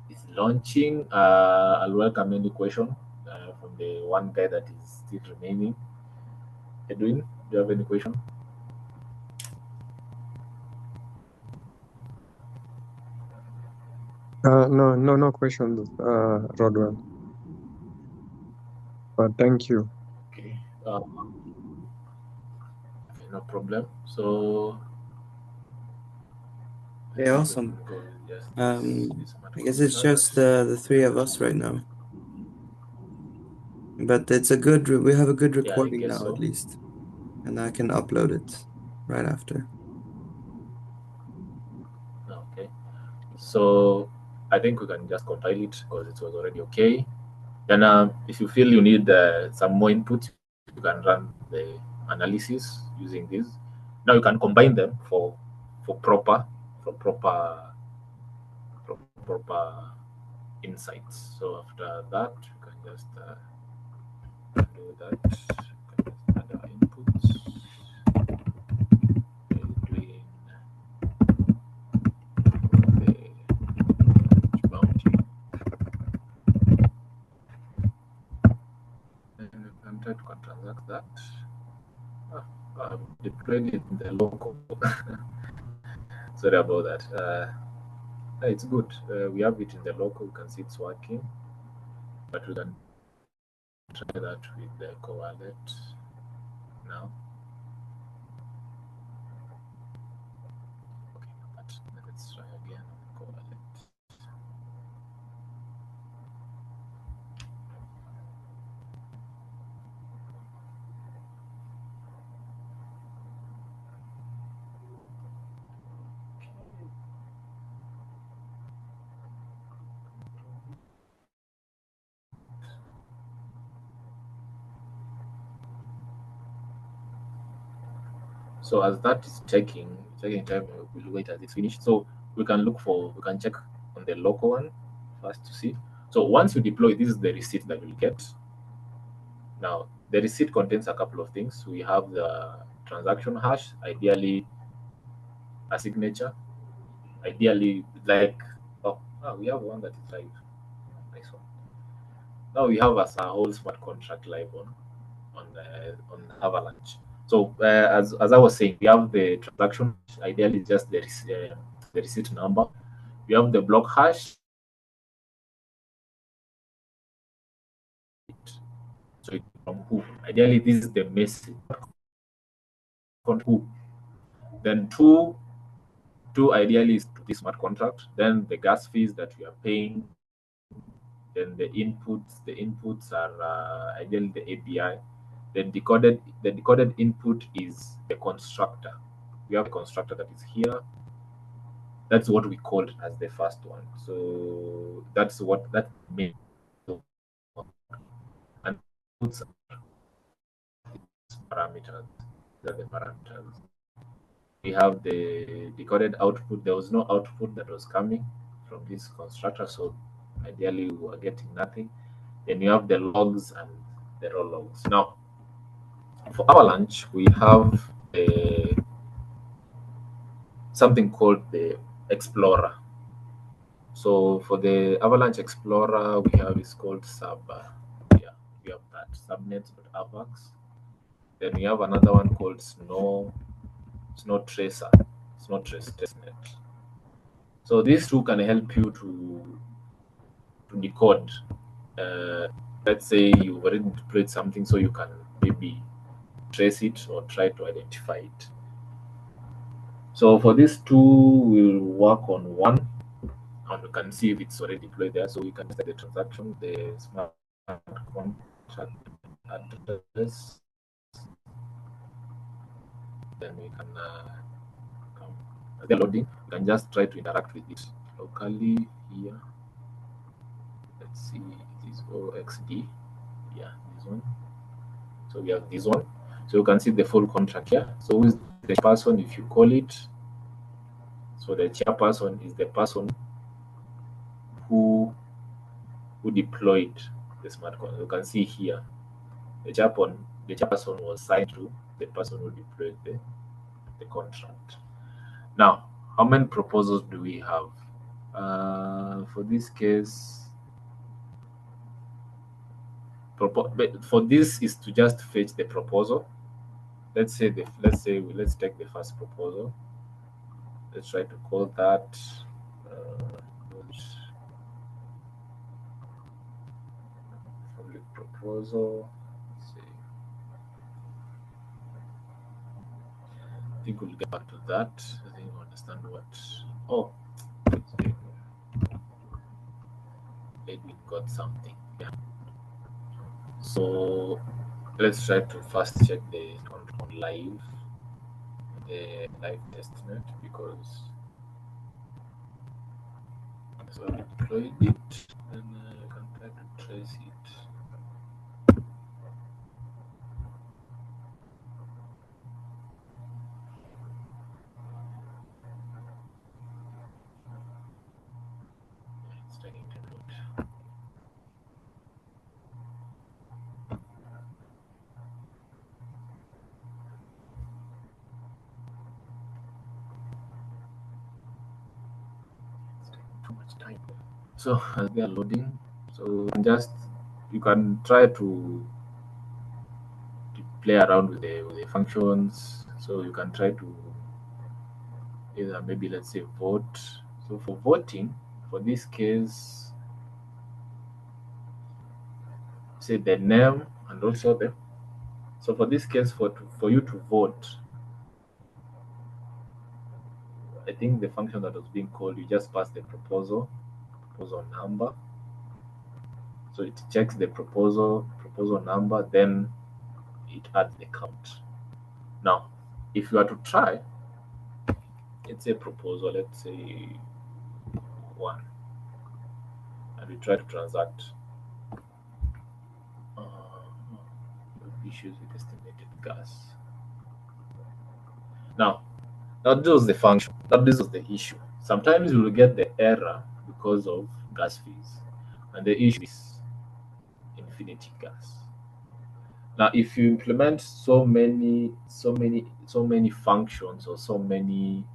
is launching. I'll welcome any question from the one guy that is still remaining. Edwin, do you have any question? No questions, Rodwell. But thank you. Okay. No problem. So Yeah, awesome. I guess it's just the 3 of us right now. But we have a good recording now, at least. And I can upload it right after. Okay. So I think we can just compile it because it was already okay. Then if you feel you need some more input, you can run the analysis using this. Now you can combine them for for proper insights. So after that, you can just do that. You can just add our inputs between the bounty, and you can try to transact that. I've deployed it in the local. Sorry about that. It's good. We have it in the local. You can see it's working, but we can try that with the co-wallet now. Okay, but let's try again on the co-wallet. So as that is taking time, we'll wait as it's finished. So we can check on the local one first to see. So once you deploy, this is the receipt that you'll get. Now the receipt contains a couple of things. We have the transaction hash, ideally a signature, ideally like we have one that is live. Nice one. Now we have as a whole smart contract live on Avalanche. So as I was saying, we have the transaction, ideally just the receipt number. We have the block hash. So it's from who? Ideally, this is the message from who. Then two ideally is to the smart contract. Then the gas fees that we are paying. Then the inputs are ideally the API. The decoded input is the constructor. We have a constructor that is here. That's what we called as the first one. So that's what that means. And puts parameters. These are the parameters. We have the decoded output. There was no output that was coming from this constructor, so ideally we were getting nothing. Then you have the logs and the raw logs. Now, for Avalanche, we have something called the Explorer. So for the Avalanche Explorer, we have is called we have that subnet.avax. Then we have another one called Snow Tracer, Snow Trace testnet. So these two can help you to decode. Let's say you've already deployed something, so you can maybe trace it or try to identify it. So for these two, we'll work on one, and we can see if it's already deployed there. So we can set the transaction, the smart contract address. Then we can come. As they're loading, we can just try to interact with it locally here. Let's see, it is OXD. Yeah, this one. So we have this one. So you can see the full contract here. So who is the person if you call it? So the chairperson is the person who deployed the smart contract. You can see here the chairperson was signed to the person who deployed the contract. Now, how many proposals do we have? For this case, for this is to just fetch the proposal. Let's take the first proposal. Let's try to call that public proposal. Let's see. I think we'll get back to that. I think you understand what. Oh, we got something. Yeah. So let's try to first check the on live testnet, because so I deployed it and I can try to trace it. taking time to load. It's taking too much time. So as they are loading, so you can try to play around with the functions. So you can try to either maybe let's say vote. So for voting, for this case, say the name and also the. So for this case, for you to vote, I think the function that was being called, you just pass the proposal number. So it checks the proposal number, then it adds the count. Now, if you are to try, let's say proposal, let's say 1, and we try to transact issues with estimated gas. Now, this was the function. This was the issue. Sometimes you will get the error because of gas fees, and the issue is infinity gas. Now, if you implement so many functions or so many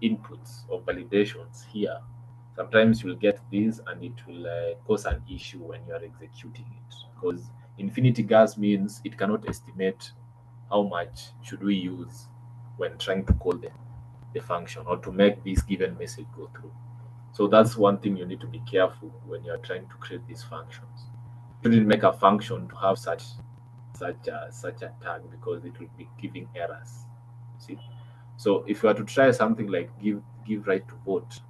inputs or validations here, sometimes you'll get this, and it will cause an issue when you are executing it, because infinity gas means it cannot estimate how much should we use when trying to call the function or to make this given message go through. So that's one thing you need to be careful when you are trying to create these functions. You shouldn't make a function to have such a tag, because it will be giving errors. See, so if you are to try something like give right to vote,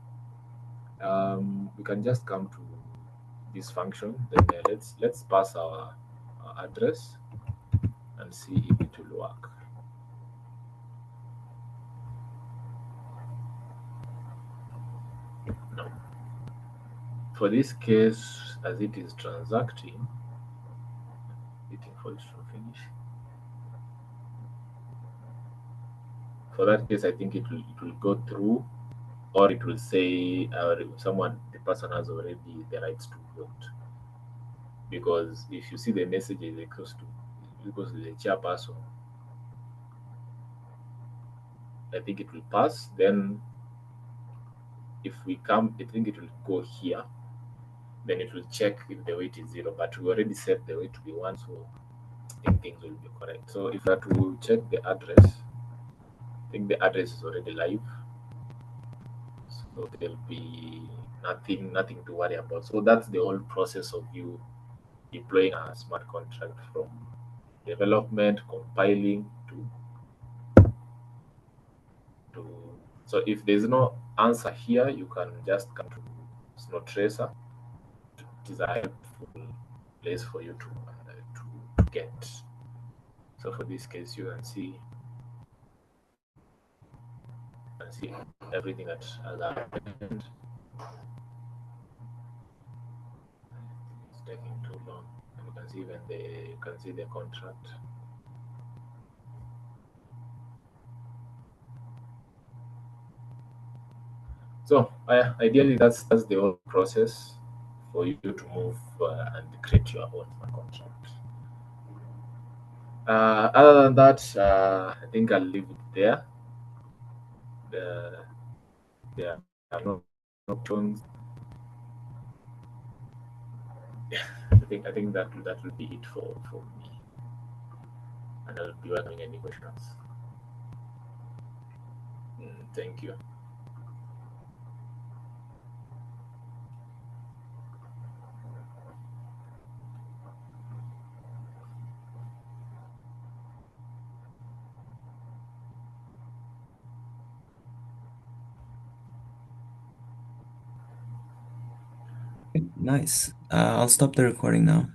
we can just come to this function. Then let's pass our address and see if it will work. No. For this case, as it is transacting, waiting for it to finish. For that case, I think it will go through, or it will say the person has already the rights to vote. Because if you see the message is equals to the chairperson, I think it will pass. Then if we come, I think it will go here. Then it will check if the weight is 0, but we already set the weight to be 1, so I think things will be correct. So if we are to check the address, I think the address is already live, so there'll be nothing to worry about. So that's the whole process of you deploying a smart contract, from development, compiling to. So if there's no answer here, you can just come to Snow Tracer. It is a helpful place for you to get. So for this case, you can see everything that has happened. It's taking too long, and you can see even the contract. So ideally, that's the whole process for you to move and create your own smart contract. Other than that, I think I'll leave it there. There are no options. I think that will be it for me, and I'll be welcoming any questions. Thank you. Nice. I'll stop the recording now.